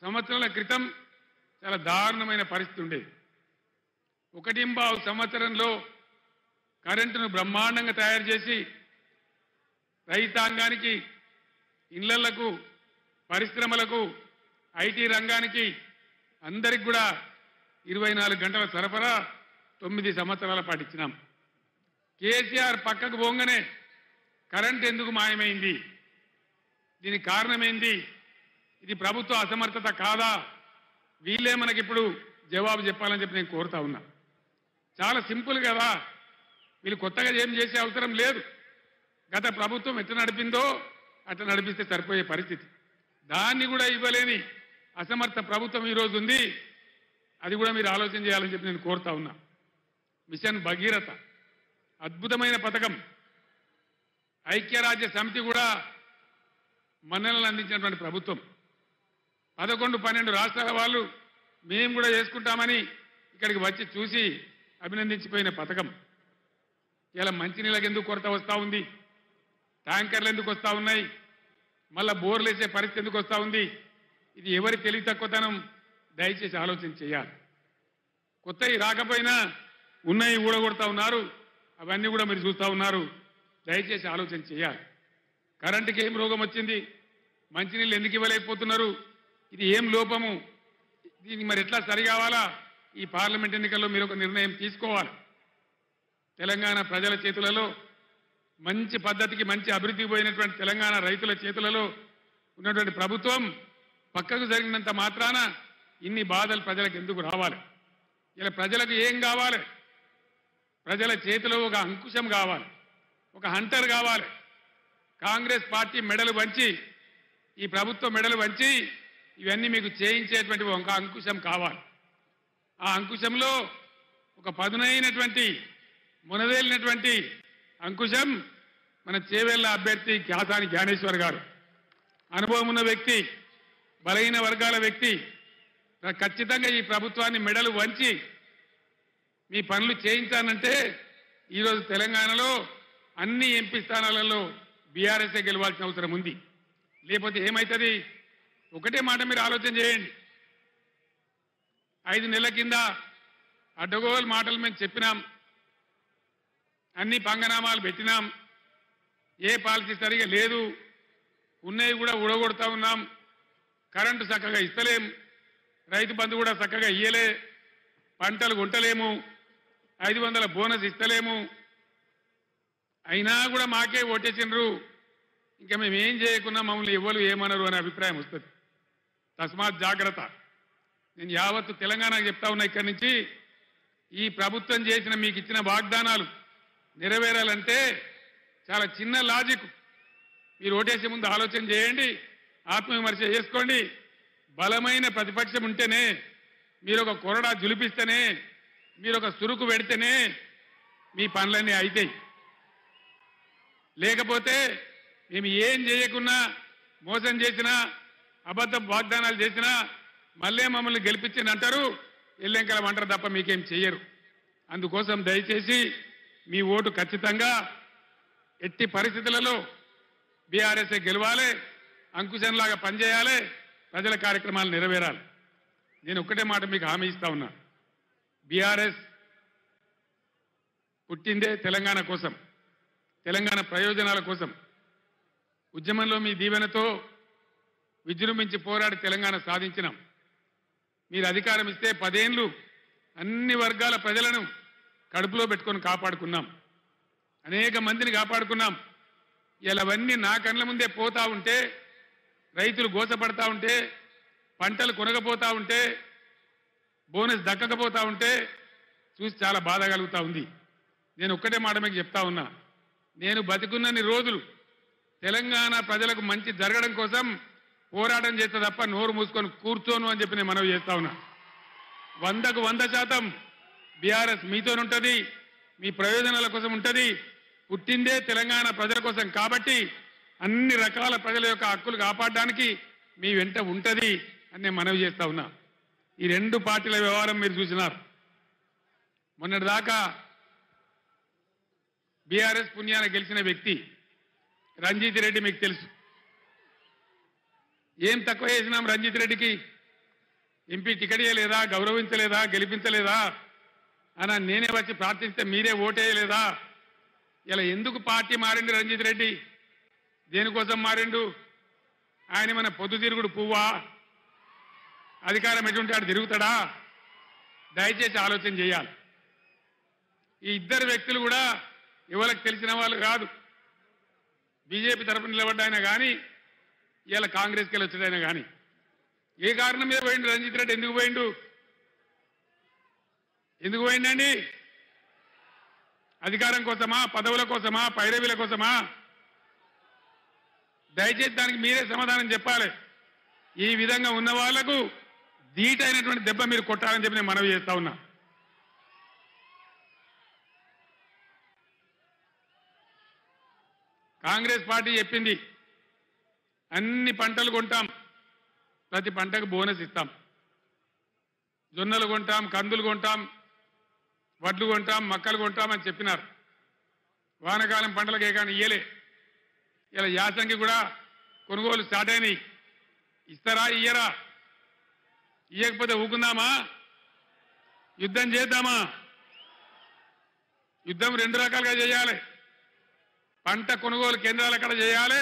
సంవత్సరాల క్రితం చాలా దారుణమైన పరిస్థితి ఉండేది. 1.5 సంవత్సరంలో కరెంటును బ్రహ్మాండంగా తయారు చేసి రైతాంగానికి, ఇళ్లకు, పరిశ్రమలకు, ఐటీ రంగానికి అందరికి కూడా 24 గంటల సరఫరా 9 సంవత్సరాల పాటు ఇచ్చినాం. కేసీఆర్ పక్కకు పోగానే కరెంట్ ఎందుకు మాయమైంది, దీనికి కారణమేంది, ఇది ప్రభుత్వ అసమర్థత కాదా, వీళ్ళే మనకిప్పుడు జవాబు చెప్పాలని చెప్పి నేను కోరుతా ఉన్నా. చాలా సింపుల్ కదా, వీళ్ళు కొత్తగా ఏం చేసే అవసరం లేదు. గత ప్రభుత్వం ఎట్లా నడిపిందో అట్లా నడిపిస్తే సరిపోయే పరిస్థితి. దాన్ని కూడా ఇవ్వలేని అసమర్థ ప్రభుత్వం ఈరోజు ఉంది. అది కూడా మీరు ఆలోచన చేయాలని చెప్పి నేను కోరుతా ఉన్నా. మిషన్ భగీరథ అద్భుతమైన పథకం. ఐక్యరాజ్య సమితి కూడా మన్ననలు అందించినటువంటి ప్రభుత్వం. 11-12 రాష్ట్రాల వాళ్ళు మేము కూడా చేసుకుంటామని ఇక్కడికి వచ్చి చూసి అభినందించిపోయిన పథకం. ఇలా మంచినీళ్ళకి ఎందుకు కొరత వస్తూ ఉంది, ట్యాంకర్లు ఎందుకు వస్తూ ఉన్నాయి, మళ్ళా బోర్లు వేసే పరిస్థితి ఎందుకు వస్తూ ఉంది, ఇది ఎవరి తెలివి తక్కువతనం, దయచేసి ఆలోచన చేయాలి. కొత్తవి రాకపోయినా ఉన్నాయి ఊడగొడతా ఉన్నారు, అవన్నీ కూడా మీరు చూస్తూ ఉన్నారు. దయచేసి ఆలోచన చేయాలి. కరెంటుకి ఏం రోగం వచ్చింది, మంచినీళ్ళు ఎందుకు ఇవ్వలేకపోతున్నారు, ఇది ఏం లోపము, దీనికి మరి ఎట్లా సరికావాలా, ఈ పార్లమెంట్ ఎన్నికల్లో మీరు ఒక నిర్ణయం తీసుకోవాలి. తెలంగాణ ప్రజల చేతులలో, మంచి పద్ధతికి మంచి అభివృద్ధికి పోయినటువంటి తెలంగాణ రైతుల చేతులలో ఉన్నటువంటి ప్రభుత్వం పక్కకు జరిగినంత మాత్రాన ఇన్ని బాధలు ప్రజలకు ఎందుకు రావాలి? ఇలా ప్రజలకు ఏం కావాలి? ప్రజల చేతిలో ఒక అంకుశం కావాలి, ఒక హంటర్ కావాలి. కాంగ్రెస్ పార్టీ మెడలు వంచి, ఈ ప్రభుత్వం మెడలు వంచి ఇవన్నీ మీకు చేయించేటువంటి ఒక అంకుశం కావాలి. ఆ అంకుశంలో ఒక పదునైనటువంటి, మునదేలినటువంటి అంకుశం మన చేవెళ్ల అభ్యర్థి క్యాసాని జ్ఞానేశ్వర్ గారు. అనుభవం ఉన్న వ్యక్తి, బలహీన వర్గాల వ్యక్తి. ఖచ్చితంగా ఈ ప్రభుత్వాన్ని మెడలు వంచి మీ పనులు చేయించానంటే ఈరోజు తెలంగాణలో అన్ని ఎంపీ స్థానాలలో బీఆర్ఎస్ఏ గెలవాల్సిన అవసరం ఉంది. లేకపోతే ఏమవుతుంది? ఒకటే మాట మీరు ఆలోచన చేయండి. 5 నెలల కింద అడ్డగోలు మాటలు మేము చెప్పినాం, అన్ని పంగనామాలు పెట్టినాం, ఏ పాలసీ సరిగా లేదు, ఉన్నవి కూడా ఊడగొడతా ఉన్నాం, కరెంటు చక్కగా ఇస్తలేం, రైతు బంధు కూడా చక్కగా ఇయ్యలే, పంటలు కొంటలేము, 500 బోనస్ ఇస్తలేము, అయినా కూడా మాకే ఓటేసిండ్రు, ఇంకా మేము ఏం చేయకున్నా మమ్మల్ని ఎవరు ఏమనరు అనే అభిప్రాయం వస్తుంది. తస్మాత్ జాగ్రత్త. నేను యావత్తు తెలంగాణకు చెప్తా ఉన్నా, ఇక్కడి నుంచి ఈ ప్రభుత్వం చేసిన మీకు ఇచ్చిన వాగ్దానాలు నెరవేరాలంటే చాలా చిన్న లాజిక్. మీరు ఓటేసే ముందు ఆలోచన చేయండి, ఆత్మవిమర్శ చేసుకోండి. బలమైన ప్రతిపక్షం ఉంటేనే, మీరు ఒక కొరడా జులిపిస్తేనే, మీరు ఒక సురుకు పెడితేనే మీ పనులన్నీ అవుతాయి. లేకపోతే మేము ఏం చేయకున్నా, మోసం చేసినా, అబద్ధ వాగ్దానాలు చేసినా మళ్ళీ మమ్మల్ని గెలిపించని అంటారు, ఎల్లెంకలం అంటారు తప్ప మీకేం చెయ్యరు. అందుకోసం దయచేసి మీ ఓటు ఖచ్చితంగా ఎట్టి పరిస్థితులలో బీఆర్ఎస్ఏ గెలవాలి, అంకుశంలాగా పనిచేయాలి, ప్రజల కార్యక్రమాలు నెరవేరాలి. నేను ఒక్కటే మాట మీకు హామీ ఇస్తా ఉన్నా. బీఆర్ఎస్ పుట్టిందే తెలంగాణ కోసం, తెలంగాణ ప్రయోజనాల కోసం. ఉద్యమంలో మీ దీవెనతో విజృంభించి పోరాడి తెలంగాణ సాధించినాం. మీరు అధికారం ఇస్తే 10 ఏళ్ళు అన్ని వర్గాల ప్రజలను కడుపులో పెట్టుకొని కాపాడుకున్నాం, అనేక మందిని కాపాడుకున్నాం. ఇలా అవన్నీ నా కళ్ళ ముందే పోతా ఉంటే, రైతులు గోసపడతా ఉంటే, పంటలు కొనకపోతా ఉంటే, బోనస్ దక్కకపోతా ఉంటే చూసి చాలా బాధ కలుగుతూ ఉంది. నేను ఒక్కటే మాట మీకు చెప్తా ఉన్నా, నేను బతికున్నన్ని రోజులు తెలంగాణ ప్రజలకు మంచి జరగడం కోసం పోరాటం చేస్తే తప్ప నోరు మూసుకొని కూర్చోను అని చెప్పి నేను మనవి చేస్తా ఉన్నా. 100కు 100% బీఆర్ఎస్ మీతోనుంటుంది, మీ ప్రయోజనాల కోసం ఉంటుంది. పుట్టిందే తెలంగాణ ప్రజల కోసం కాబట్టి అన్ని రకాల ప్రజల యొక్క హక్కులు కాపాడడానికి మీ వెంట ఉంటుంది అని నేను మనవి చేస్తా ఉన్నా. ఈ 2 పార్టీల వ్యవహారం మీరు చూసినారు. మొన్నటిదాకా బీఆర్ఎస్ పుణ్యాన గెలిచిన వ్యక్తి రంజిత్ రెడ్డి మీకు తెలుసు. ఏం తక్కువ చేసినాం రంజిత్ రెడ్డికి? ఎంపీ టికెట్ ఇవ్వలేదా, గౌరవించలేదా, గెలిపించలేదా అని నేనే వచ్చి ప్రార్థిస్తే మీరే ఓటేయలేదా? ఇలా ఎందుకు పార్టీ మారిండు రంజిత్ రెడ్డి? దేనికోసం మారిండు? ఆయన మన పొద్దుతిరుగుడు పువ్వా? అధికారం ఎటువంటి ఆడు తిరుగుతాడా? దయచేసి ఆలోచన చేయాలి. ఈ ఇద్దరు వ్యక్తులు కూడా ఎవరికి తెలిసిన వాళ్ళు కాదు. బీజేపీ తరఫున నిలబడ్డాయినా కానీ ఇలా కాంగ్రెస్కి వెళ్ళి వచ్చాడైనా కానీ ఏ కారణం మీద పోయిండు రంజిత్ రెడ్డి? ఎందుకు పోయిండు? ఎందుకు పోయిండండి? అధికారం కోసమా, పదవుల కోసమా, పైరవీల కోసమా? దయచేసి దానికి మీరే సమాధానం చెప్పాలి. ఈ విధంగా ఉన్న వాళ్లకు ధీటైనటువంటి దెబ్బ మీరు కొట్టాలని చెప్పి నేను మనవి చేస్తా ఉన్నా. కాంగ్రెస్ పార్టీ చెప్పింది అన్ని పంటలు కొంటాం, ప్రతి పంటకు బోనస్ ఇస్తాం, జొన్నలు కొంటాం, కందులు కొంటాం, వడ్లు కొంటాం, మక్కలు కొంటాం అని చెప్పినారు. వానకాలం పంటలకు ఏకాని ఇయ్యలే. ఇలా యాసంగి కూడా కొనుగోలు స్టార్ట్ అయినాయి. ఇస్తారా, ఇయ్యరా? ఇయ్యకపోతే ఊకుందామా? యుద్ధం చేద్దామా? యుద్ధం రెండు రకాలుగా చేయాలి. పంట కొనుగోలు కేంద్రాలు అక్కడ చేయాలి.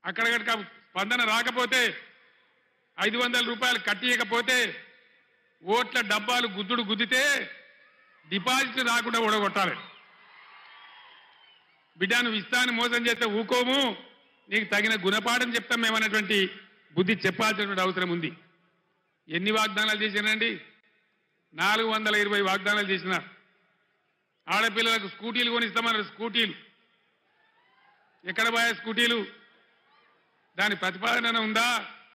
అక్కడ కనుక స్పందన రాకపోతే 500 రూపాయలు కట్టియకపోతే ఓట్ల డబ్బాలు గుద్దుడు గుద్దితే డిపాజిట్ రాకుండా ఓడగొట్టాలి. బిడ్డ నువ్వు ఇస్తాను మోసం చేస్తే ఊకోము, నీకు తగిన గుణపాఠం చెప్తాం మేమనేటువంటి బుద్ధి చెప్పాల్సినటువంటి అవసరం ఉంది. ఎన్ని వాగ్దానాలు చేసినారండి? 420 వాగ్దానాలు చేసినారు. ఆడపిల్లలకు స్కూటీలు కొనిస్తామన్నారు. స్కూటీలు ఎక్కడ పోయా? స్కూటీలు దాని ప్రతిపాదన ఉందా?